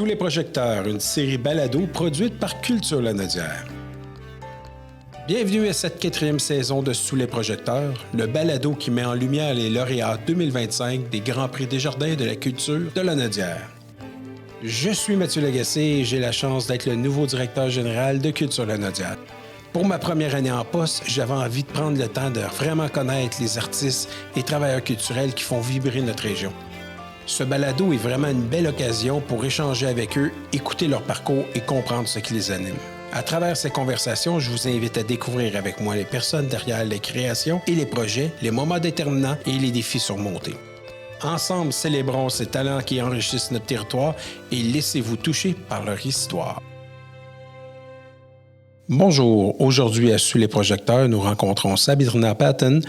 Sous les projecteurs, une série balado produite par Culture Lanaudière. Bienvenue à cette 4e saison de Sous les projecteurs, le balado qui met en lumière les lauréats 2025 des Grands Prix Desjardins de la culture de Lanaudière. Je suis Mathieu Lagacé et j'ai la chance d'être le nouveau directeur général de Culture Lanaudière. Pour ma première année en poste, j'avais envie de prendre le temps de vraiment connaître les artistes et travailleurs culturels qui font vibrer notre région. Ce balado est vraiment une belle occasion pour échanger avec eux, écouter leur parcours et comprendre ce qui les anime. À travers ces conversations, je vous invite à découvrir avec moi les personnes derrière les créations et les projets, les moments déterminants et les défis surmontés. Ensemble, célébrons ces talents qui enrichissent notre territoire et laissez-vous toucher par leur histoire. Bonjour, aujourd'hui à Sous les projecteurs, nous rencontrons Sabrina Patton,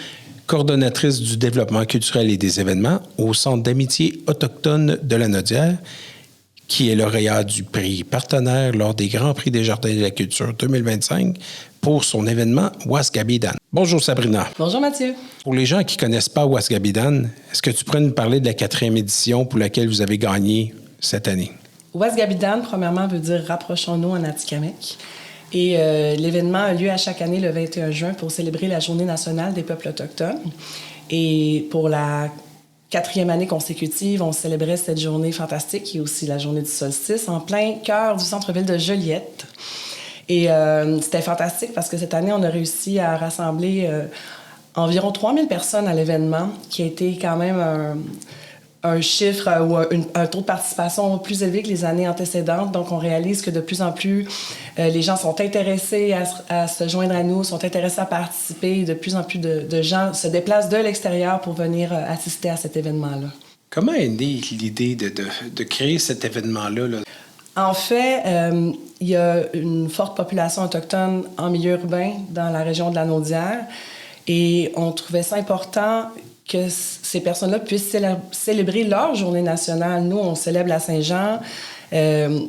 coordonnatrice du développement culturel et des événements au Centre d'amitié autochtone de Lanaudière, qui est lauréat du prix partenaire lors des Grands Prix Desjardins de la culture 2025 pour son événement Wasgabidan. Bonjour Sabrina. Bonjour Mathieu. Pour les gens qui ne connaissent pas Wasgabidan, est-ce que tu pourrais nous parler de la 4e édition pour laquelle vous avez gagné cette année? Wasgabidan, premièrement, veut dire « Rapprochons-nous » en Atikamekw. Et l'événement a lieu à chaque année le 21 juin pour célébrer la Journée nationale des peuples autochtones. Et pour la 4e année consécutive, on célébrait cette journée fantastique, qui est aussi la journée du solstice, en plein cœur du centre-ville de Joliette. Et c'était fantastique parce que cette année, on a réussi à rassembler environ 3000 personnes à l'événement, qui a été quand même un chiffre ou un taux de participation plus élevé que les années antécédentes. Donc, on réalise que de plus en plus, les gens sont intéressés à se joindre à nous, sont intéressés à participer. De plus en plus de gens se déplacent de l'extérieur pour venir assister à cet événement-là. Comment est née l'idée de créer cet événement-là, là? En fait, il y a une forte population autochtone en milieu urbain dans la région de Lanaudière et on trouvait ça important que ces personnes-là puissent célébrer leur journée nationale. Nous, on célèbre la Saint-Jean. Il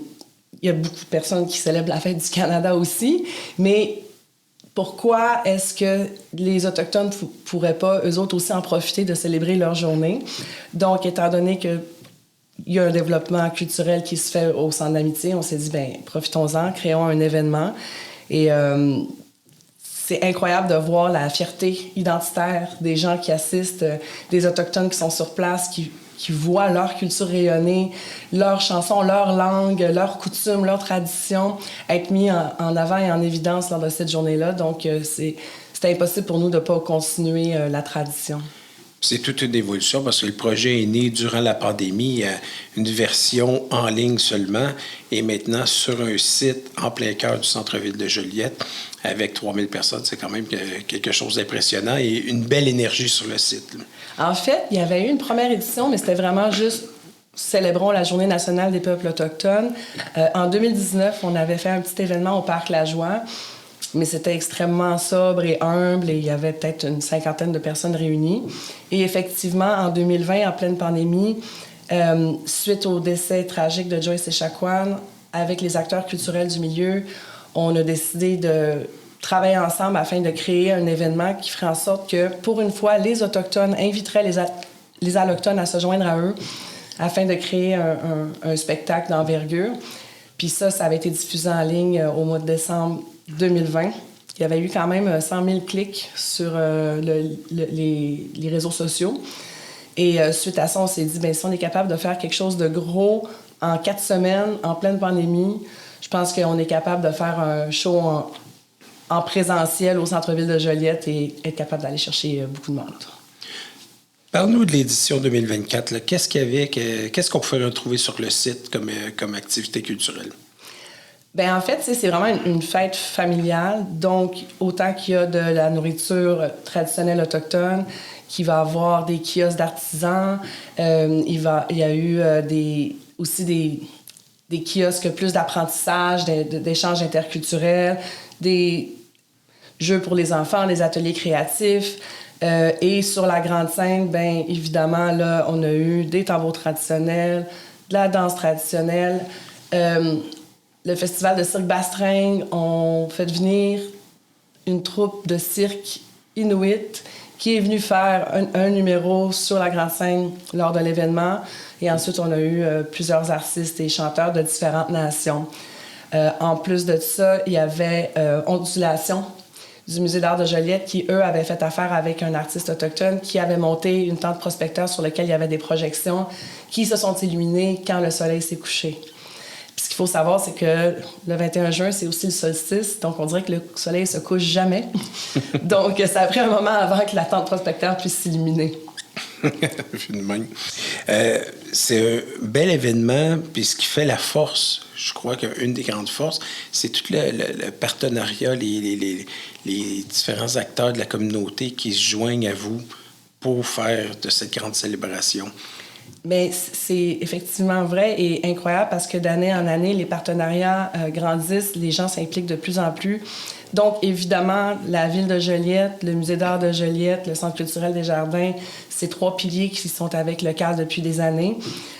y a beaucoup de personnes qui célèbrent la fête du Canada aussi. Mais pourquoi est-ce que les Autochtones ne pourraient pas, eux autres aussi, en profiter de célébrer leur journée? Donc, étant donné qu'il y a un développement culturel qui se fait au Centre d'amitié, on s'est dit, bien, profitons-en, créons un événement. Et c'est incroyable de voir la fierté identitaire des gens qui assistent, des Autochtones qui sont sur place, qui voient leur culture rayonner, leurs chansons, leur langue, leurs coutumes, leurs traditions être mis en avant et en évidence lors de cette journée-là. Donc, c'était impossible pour nous de ne pas continuer la tradition. C'est toute une évolution parce que le projet est né durant la pandémie, une version en ligne seulement, et maintenant sur un site en plein cœur du centre-ville de Joliette, avec 3000 personnes. C'est quand même quelque chose d'impressionnant et une belle énergie sur le site, là. En fait, il y avait eu une première édition, mais c'était vraiment juste « Célébrons la Journée nationale des peuples autochtones ». En 2019, on avait fait un petit événement au Parc La Joie, mais c'était extrêmement sobre et humble et il y avait peut-être une 50aine de personnes réunies. Et effectivement, en 2020, en pleine pandémie, suite au décès tragique de Joyce Echaquan, avec les acteurs culturels du milieu, on a décidé de travailler ensemble afin de créer un événement qui ferait en sorte que, pour une fois, les Autochtones inviteraient les Allochtones à se joindre à eux afin de créer un spectacle d'envergure. Puis ça avait été diffusé en ligne au mois de décembre 2020. Il y avait eu quand même 100 000 clics sur les réseaux sociaux. Et suite à ça, on s'est dit, bien, si on est capable de faire quelque chose de gros en 4 semaines, en pleine pandémie, je pense qu'on est capable de faire un show en présentiel au centre-ville de Joliette et être capable d'aller chercher beaucoup de monde. Parle-nous de l'édition 2024. Là. Qu'est-ce qu'on pouvait retrouver sur le site comme activité culturelle? Bien, en fait, c'est vraiment une fête familiale. Donc, autant qu'il y a de la nourriture traditionnelle autochtone, qu'il va y avoir des kiosques d'artisans, il y a eu aussi des kiosques plus d'apprentissage, d'échanges interculturels, des jeux pour les enfants, des ateliers créatifs. Et sur la grande scène, bien évidemment, là, on a eu des tambours traditionnels, de la danse traditionnelle. Le festival de cirque Bastringue, on fait venir une troupe de cirque inuit qui est venue faire un numéro sur la grande scène lors de l'événement. Et ensuite, on a eu plusieurs artistes et chanteurs de différentes nations. En plus de ça, il y avait Ondulation du Musée d'art de Joliette qui, eux, avaient fait affaire avec un artiste autochtone qui avait monté une tente prospecteur sur laquelle il y avait des projections qui se sont illuminées quand le soleil s'est couché. Puis ce qu'il faut savoir, c'est que le 21 juin, c'est aussi le solstice, donc on dirait que le soleil se couche jamais. Donc ça a pris un moment avant que la tente prospecteur puisse s'illuminer. C'est un bel événement, puis ce qui fait la force, je crois qu'une des grandes forces, c'est tout le partenariat, les différents acteurs de la communauté qui se joignent à vous pour faire de cette grande célébration. Mais c'est effectivement vrai et incroyable parce que d'année en année, les partenariats grandissent, les gens s'impliquent de plus en plus. Donc, évidemment, la Ville de Joliette, le Musée d'art de Joliette, le Centre culturel des Jardins, c'est 3 piliers qui sont avec le CAL depuis des années.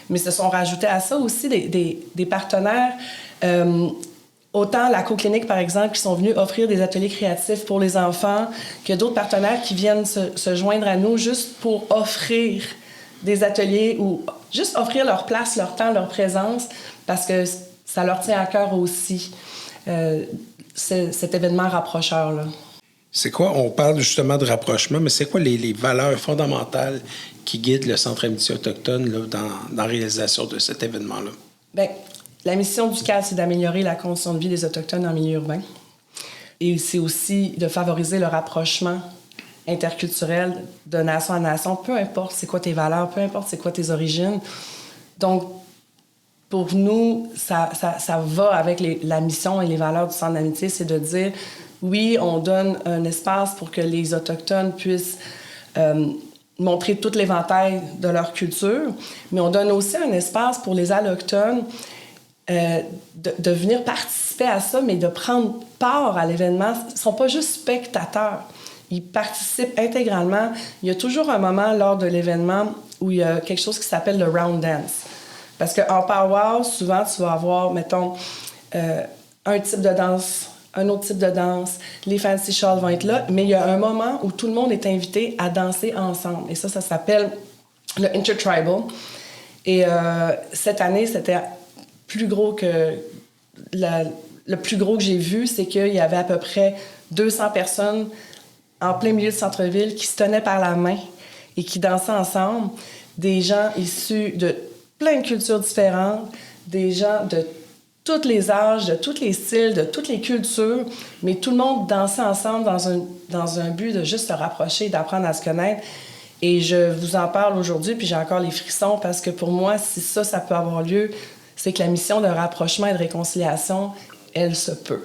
Mais se sont rajoutés à ça aussi des partenaires, autant la Co-Clinique, par exemple, qui sont venus offrir des ateliers créatifs pour les enfants, que d'autres partenaires qui viennent se joindre à nous juste pour offrir des ateliers ou juste offrir leur place, leur temps, leur présence, parce que ça leur tient à cœur aussi, cet événement rapprocheur-là. C'est quoi, on parle justement de rapprochement, mais c'est quoi les valeurs fondamentales qui guident le Centre Amitié autochtone là, dans la réalisation de cet événement-là? Bien, la mission du CAL, c'est d'améliorer la condition de vie des Autochtones en milieu urbain. Et c'est aussi de favoriser le rapprochement interculturel de nation à nation, peu importe c'est quoi tes valeurs, peu importe c'est quoi tes origines. Donc, pour nous, ça va avec la mission et les valeurs du Centre d'amitié, c'est de dire, oui, on donne un espace pour que les Autochtones puissent montrer tout l'éventail de leur culture, mais on donne aussi un espace pour les Allochtones de venir participer à ça, mais de prendre part à l'événement. Ils ne sont pas juste spectateurs. Ils participent intégralement. Il y a toujours un moment lors de l'événement où il y a quelque chose qui s'appelle le round dance. Parce qu'en powwow, souvent, tu vas avoir, mettons, un type de danse, un autre type de danse. Les fancy shawls vont être là, mais il y a un moment où tout le monde est invité à danser ensemble. Et ça s'appelle le intertribal. Et cette année, c'était plus gros que... Le plus gros que j'ai vu, c'est qu'il y avait à peu près 200 personnes en plein milieu de centre-ville qui se tenaient par la main et qui dansaient ensemble. Des gens issus de plein de cultures différentes, des gens de tous les âges, de tous les styles, de toutes les cultures, mais tout le monde dansait ensemble dans un but de juste se rapprocher, d'apprendre à se connaître. Et je vous en parle aujourd'hui, puis j'ai encore les frissons, parce que pour moi, si ça peut avoir lieu, c'est que la mission de rapprochement et de réconciliation, elle se peut.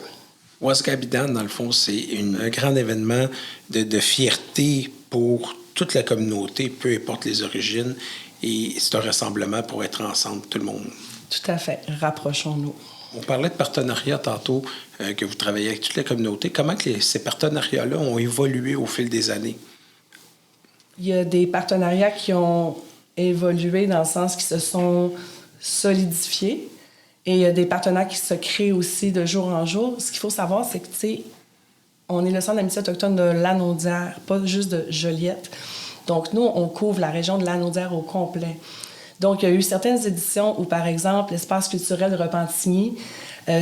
Ouaskabidan, dans le fond, c'est un grand événement de fierté pour toute la communauté, peu importe les origines, et c'est un rassemblement pour être ensemble, tout le monde. Tout à fait. Rapprochons-nous. On parlait de partenariats tantôt, que vous travaillez avec toute la communauté. Comment ces partenariats-là ont évolué au fil des années? Il y a des partenariats qui ont évolué dans le sens qu'ils se sont solidifiés. Et il y a des partenaires qui se créent aussi de jour en jour. Ce qu'il faut savoir, c'est que, tu sais, on est le Centre d'amitié autochtone de Lanaudière, pas juste de Joliette. Donc, nous, on couvre la région de Lanaudière au complet. Donc, il y a eu certaines éditions où, par exemple, l'Espace culturel de Repentigny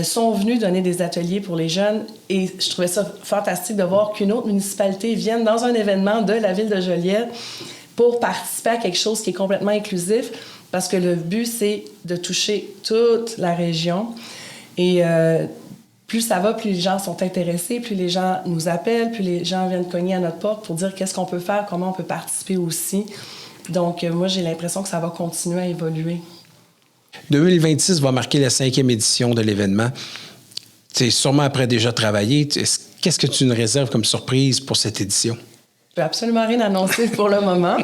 sont venus donner des ateliers pour les jeunes. Et je trouvais ça fantastique de voir qu'une autre municipalité vienne dans un événement de la ville de Joliette pour participer à quelque chose qui est complètement inclusif. Parce que le but, c'est de toucher toute la région. Et plus ça va, plus les gens sont intéressés, plus les gens nous appellent, plus les gens viennent cogner à notre porte pour dire qu'est-ce qu'on peut faire, comment on peut participer aussi. Donc, moi, j'ai l'impression que ça va continuer à évoluer. 2026 va marquer la 5e édition de l'événement. Tu sais, sûrement après déjà travaillé, qu'est-ce que tu nous réserves comme surprise pour cette édition? Je peux absolument rien annoncer pour le moment,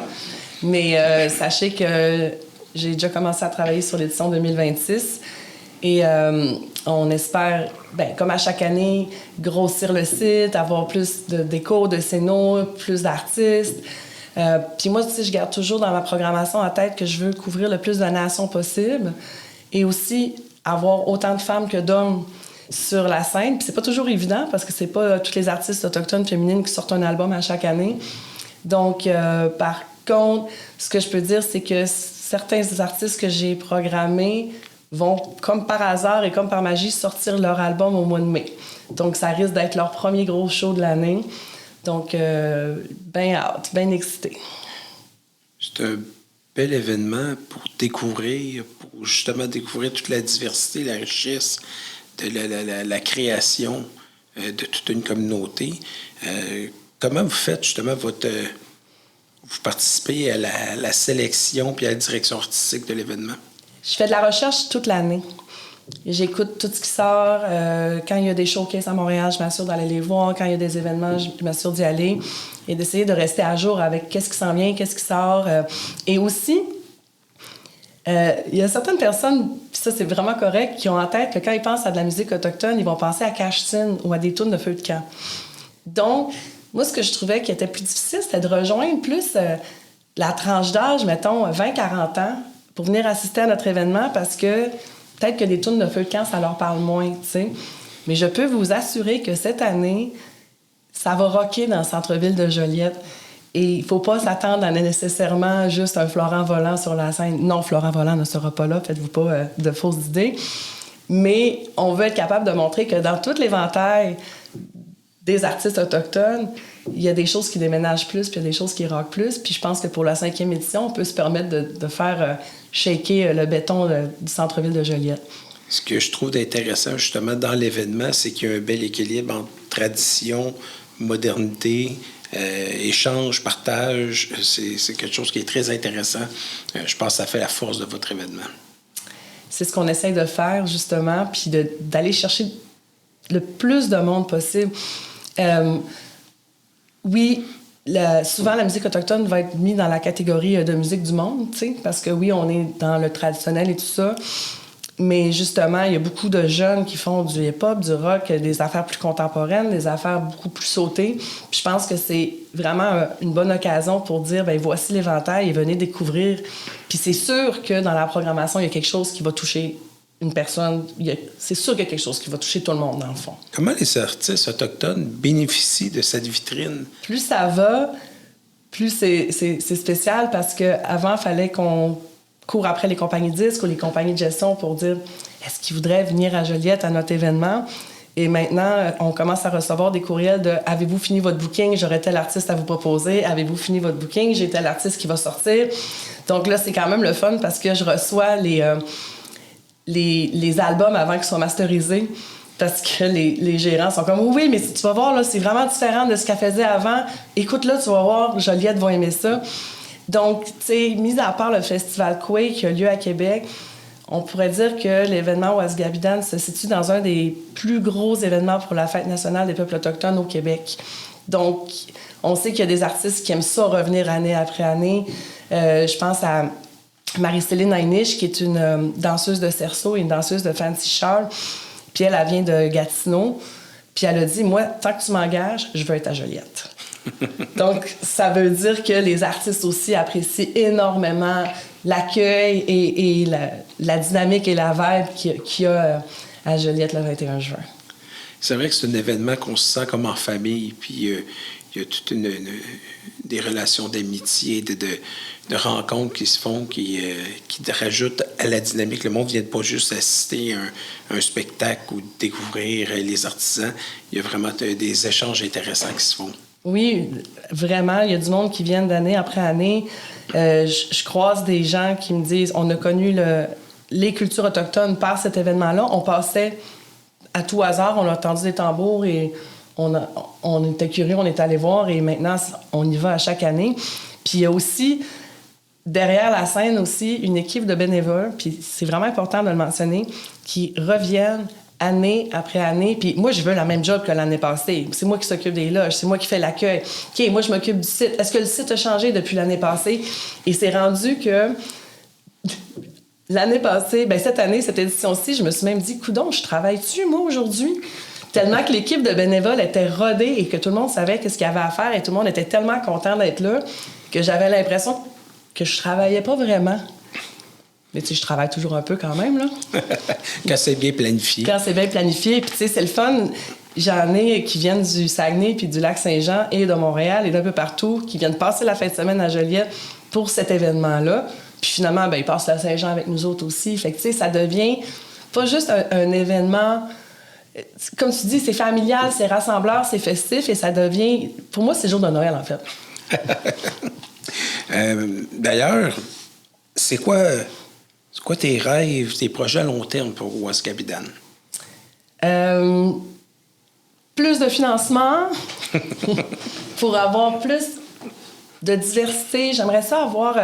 mais sachez que j'ai déjà commencé à travailler sur l'édition 2026 et on espère, comme à chaque année, grossir le site, avoir plus de déco, de scénos, plus d'artistes. Puis moi, tu sais, je garde toujours dans ma programmation en tête que je veux couvrir le plus de nations possible et aussi avoir autant de femmes que d'hommes sur la scène. Puis c'est pas toujours évident parce que c'est pas toutes les artistes autochtones féminines qui sortent un album à chaque année. Donc, par contre, ce que je peux dire, c'est que certains artistes que j'ai programmés vont, comme par hasard et comme par magie, sortir leur album au mois de mai. Donc, ça risque d'être leur premier gros show de l'année. Donc, bien hâte, bien excitée. C'est un bel événement pour découvrir, pour justement découvrir toute la diversité, la richesse de la création de toute une communauté. Comment vous faites justement vous participez à la sélection puis à la direction artistique de l'événement? Je fais de la recherche toute l'année. J'écoute tout ce qui sort. Quand il y a des showcases à Montréal, je m'assure d'aller les voir. Quand il y a des événements, je m'assure d'y aller et d'essayer de rester à jour avec qu'est-ce qui s'en vient, qu'est-ce qui sort. Et aussi, il y a certaines personnes, puis ça c'est vraiment correct, qui ont en tête que quand ils pensent à de la musique autochtone, ils vont penser à Cash-Tin ou à des tunes de feu de camp. Donc, moi, ce que je trouvais qui était plus difficile, c'était de rejoindre plus la tranche d'âge, mettons, 20-40 ans, pour venir assister à notre événement parce que peut-être que des tunes de feu de camp, ça leur parle moins, tu sais. Mais je peux vous assurer que cette année, ça va rocker dans le centre-ville de Joliette. Et il ne faut pas s'attendre à nécessairement juste un Florent Volant sur la scène. Non, Florent Volant ne sera pas là, faites-vous pas de fausses idées. Mais on veut être capable de montrer que dans tout l'éventail des artistes autochtones, il y a des choses qui déménagent plus, puis il y a des choses qui rockent plus. Puis je pense que pour la 5e édition, on peut se permettre de faire shaker le béton du centre-ville de Joliette. Ce que je trouve d'intéressant, justement, dans l'événement, c'est qu'il y a un bel équilibre entre tradition, modernité, échange, partage. C'est quelque chose qui est très intéressant. Je pense que ça fait la force de votre événement. C'est ce qu'on essaie de faire, justement, puis d'aller chercher le plus de monde possible. Oui, souvent, la musique autochtone va être mise dans la catégorie de musique du monde, tu sais, parce que oui, on est dans le traditionnel et tout ça, mais justement, il y a beaucoup de jeunes qui font du hip-hop, du rock, des affaires plus contemporaines, des affaires beaucoup plus sautées. Puis je pense que c'est vraiment une bonne occasion pour dire, bien, voici l'éventail et venez découvrir. Puis c'est sûr que dans la programmation, il y a quelque chose qui va toucher une personne. C'est sûr qu'il y a quelque chose qui va toucher tout le monde, dans le fond. Comment les artistes autochtones bénéficient de cette vitrine? Plus ça va, plus c'est spécial parce qu'avant, il fallait qu'on court après les compagnies de disques ou les compagnies de gestion pour dire est-ce qu'ils voudraient venir à Joliette à notre événement? Et maintenant, on commence à recevoir des courriels de « Avez-vous fini votre booking? J'aurais tel artiste à vous proposer. Avez-vous fini votre booking? J'ai tel artiste qui va sortir. » Donc là, c'est quand même le fun parce que je reçois les albums avant qu'ils soient masterisés parce que les gérants sont comme « Oui, mais si tu vas voir, là, c'est vraiment différent de ce qu'elle faisait avant. Écoute, là, tu vas voir, Joliette va aimer ça. » Donc, tu sais, mis à part le festival Quake qui a lieu à Québec, on pourrait dire que l'événement Ouasgabidan se situe dans un des plus gros événements pour la Fête nationale des peuples autochtones au Québec. Donc, on sait qu'il y a des artistes qui aiment ça revenir année après année. Je pense à Marie-Céline Heinisch, qui est une danseuse de cerceau et une danseuse de Fancy Charles. Puis elle vient de Gatineau. Puis elle a dit, moi, tant que tu m'engages, je veux être à Joliette. Donc, ça veut dire que les artistes aussi apprécient énormément l'accueil et la dynamique et la vibe qu'il y a à Joliette le 21 juin. C'est vrai que c'est un événement qu'on se sent comme en famille, puis il y a toute des relations d'amitié, de rencontres qui se font, qui rajoutent à la dynamique. Le monde ne vient pas juste assister à un spectacle ou découvrir les artisans. Il y a vraiment des échanges intéressants qui se font. Oui, vraiment. Il y a du monde qui vient d'année après année. Je croise des gens qui me disent on a connu les cultures autochtones par cet événement-là. On passait à tout hasard, on a entendu des tambours et on était curieux, on est allé voir et maintenant, on y va à chaque année. Puis il y a aussi, derrière la scène aussi, une équipe de bénévoles, puis c'est vraiment important de le mentionner, qui reviennent année après année. Puis moi, je veux la même job que l'année passée. C'est moi qui s'occupe des loges, c'est moi qui fais l'accueil. OK, moi, je m'occupe du site. Est-ce que le site a changé depuis l'année passée? Et c'est rendu que l'année passée, bien cette année, cette édition-ci, je me suis même dit, coudonc, je travaille-tu, moi, aujourd'hui? Tellement que l'équipe de bénévoles était rodée et que tout le monde savait qu'est-ce qu'il y avait à faire et tout le monde était tellement content d'être là que j'avais l'impression que je travaillais pas vraiment. Mais tu sais, je travaille toujours un peu quand même, là. Quand c'est bien planifié. Quand c'est bien planifié. Puis tu sais, c'est le fun. J'en ai qui viennent du Saguenay puis du Lac-Saint-Jean et de Montréal et d'un peu partout, qui viennent passer la fin de semaine à Joliette pour cet événement-là. Puis finalement, ben, ils passent la Saint-Jean avec nous autres aussi. Fait que, tu sais, ça devient pas juste un événement... Comme tu dis, c'est familial, c'est rassembleur, c'est festif et ça devient... Pour moi, c'est le jour de Noël, en fait. D'ailleurs, c'est quoi tes rêves, tes projets à long terme pour Ouasgabidan? Plus de financement pour avoir plus de diversité. J'aimerais ça avoir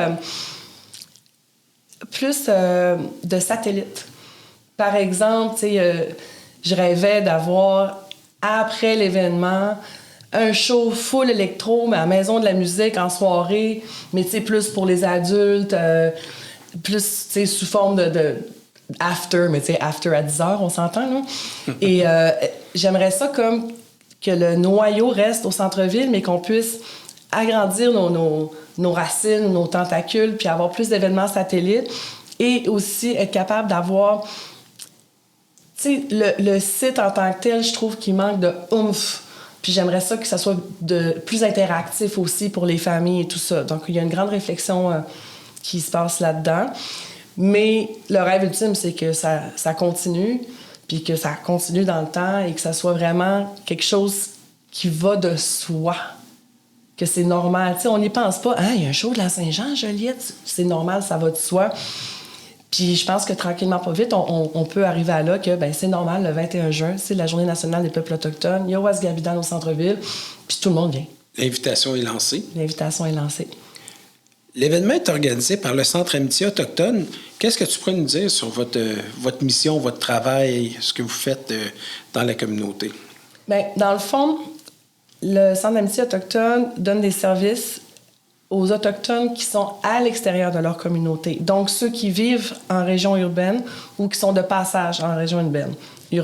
plus de satellites. Par exemple, tu sais, je rêvais d'avoir, après l'événement, un show full électro, mais à la Maison de la musique, en soirée, mais tu sais, plus pour les adultes, plus, tu sais, sous forme de after, mais tu sais, after à 10 heures, on s'entend, là. Et j'aimerais ça comme que le noyau reste au centre-ville, mais qu'on puisse agrandir nos racines, nos tentacules, puis avoir plus d'événements satellites, et aussi être capable d'avoir... Tu sais, le site en tant que tel, je trouve qu'il manque de oomph. Puis j'aimerais ça que ça soit plus interactif aussi pour les familles et tout ça. Donc, il y a une grande réflexion qui se passe là-dedans. Mais le rêve ultime, c'est que ça continue, puis que ça continue dans le temps et que ça soit vraiment quelque chose qui va de soi. Que c'est normal. Tu sais, on n'y pense pas. Ah, il y a un show de la Saint-Jean, Joliette. C'est normal, ça va de soi. Puis je pense que tranquillement, pas vite, on peut arriver à là que ben, c'est normal, le 21 juin, c'est la Journée nationale des peuples autochtones. Il y a Ouasgabidan au centre-ville, puis tout le monde vient. L'invitation est lancée. L'invitation est lancée. L'événement est organisé par le Centre Amitié autochtone. Qu'est-ce que tu pourrais nous dire sur votre mission, votre travail, ce que vous faites dans la communauté? Bien, dans le fond, le Centre d'amitié autochtone donne des services aux Autochtones qui sont à l'extérieur de leur communauté. Donc, ceux qui vivent en région urbaine ou qui sont de passage en région urbaine. Puis,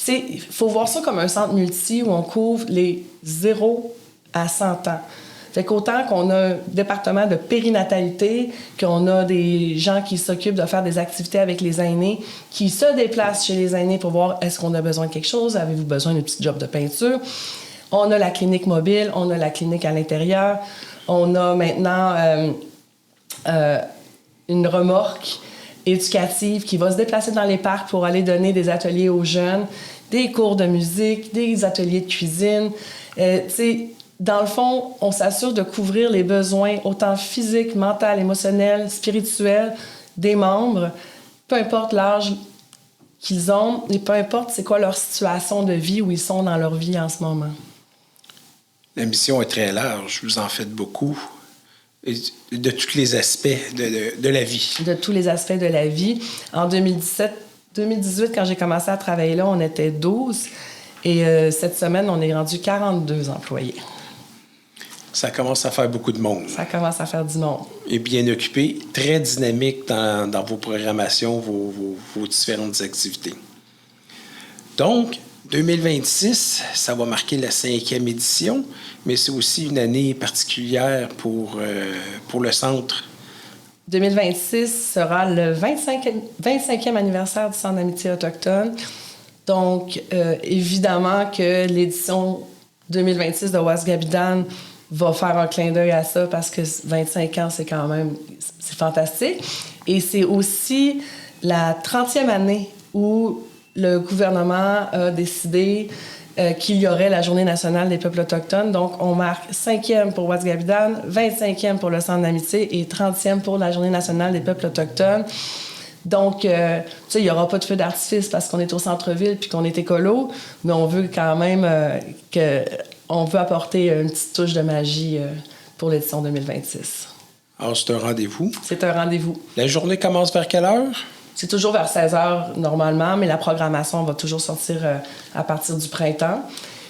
il faut voir ça comme un centre multi où on couvre les 0 à 100 ans. Fait qu'autant qu'on a un département de périnatalité, qu'on a des gens qui s'occupent de faire des activités avec les aînés, qui se déplacent chez les aînés pour voir est-ce qu'on a besoin de quelque chose, avez-vous besoin d'une petite job de peinture. On a la clinique mobile, on a la clinique à l'intérieur. On a maintenant une remorque éducative qui va se déplacer dans les parcs pour aller donner des ateliers aux jeunes, des cours de musique, des ateliers de cuisine. Dans le fond, on s'assure de couvrir les besoins autant physiques, mentaux, émotionnels, spirituels des membres, peu importe l'âge qu'ils ont et peu importe c'est quoi leur situation de vie, où ils sont dans leur vie en ce moment. La mission est très large, vous en faites beaucoup, de tous les aspects de la vie. De tous les aspects de la vie. En 2018, quand j'ai commencé à travailler là, on était 12. Et cette semaine, on est rendu 42 employés. Ça commence à faire beaucoup de monde. Ça commence à faire du monde. Et bien occupé, très dynamique dans vos programmations, vos différentes activités. Donc, 2026, ça va marquer la 5e édition, mais c'est aussi une année particulière pour le centre. 2026 sera le 25e anniversaire du Centre d'amitié autochtone. Donc, évidemment que l'édition 2026 de Ouasgabidan va faire un clin d'œil à ça parce que 25 ans, c'est quand même c'est fantastique. Et c'est aussi la 30e année où le gouvernement a décidé qu'il y aurait la Journée nationale des peuples autochtones. Donc, on marque 5e pour Ouasgabidan, 25e pour le Centre d'amitié et 30e pour la Journée nationale des peuples autochtones. Donc, tu sais, il n'y aura pas de feu d'artifice parce qu'on est au centre-ville puis qu'on est écolo, mais on veut quand même on veut apporter une petite touche de magie pour l'édition 2026. Alors, c'est un rendez-vous. C'est un rendez-vous. La journée commence vers quelle heure? C'est toujours vers 16 h normalement, mais la programmation va toujours sortir à partir du printemps.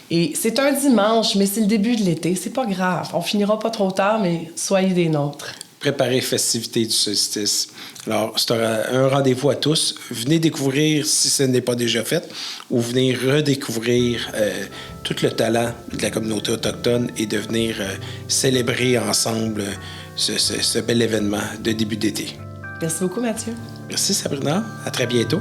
Et c'est un dimanche, mais c'est le début de l'été. C'est pas grave. On finira pas trop tard, mais soyez des nôtres. Préparer festivités du solstice. Alors, c'est un rendez-vous à tous. Venez découvrir, si ce n'est pas déjà fait, ou venez redécouvrir tout le talent de la communauté autochtone et de venir célébrer ensemble ce bel événement de début d'été. Merci beaucoup, Mathieu. Merci, Sabrina. À très bientôt.